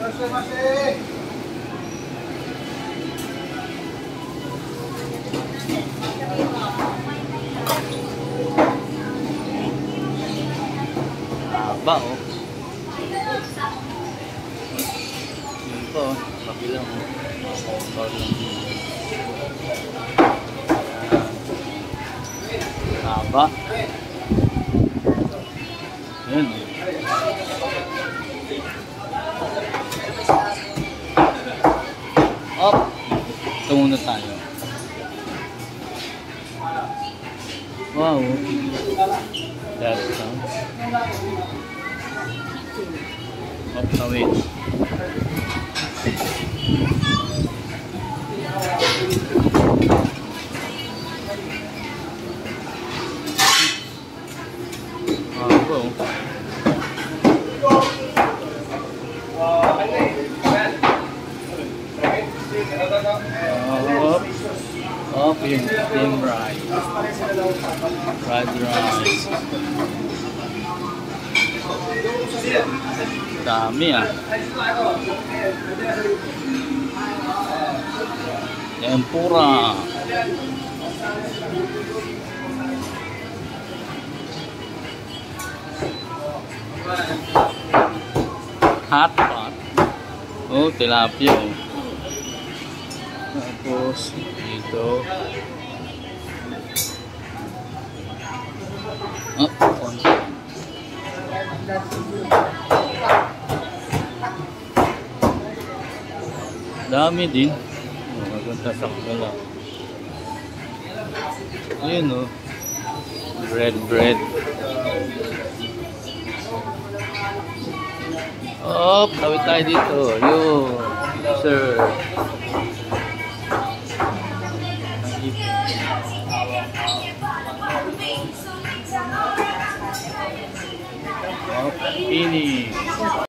Haba oh. Yun po, kabilang oh. Haba. Yun oh. Up. Ito muna tayo. Wow. That sounds. Up na wait. Wow. Up yung steam rice. Fried rice. Dami ah. Tempura. Hot pot. Oh, tilapia oh. Tapos dito. Oh, konti. Dami din. Oh, maganda sakto lang. Ayun oh. Bread. Oh, tawid tayo dito. Yun. Sir. Oh, finish.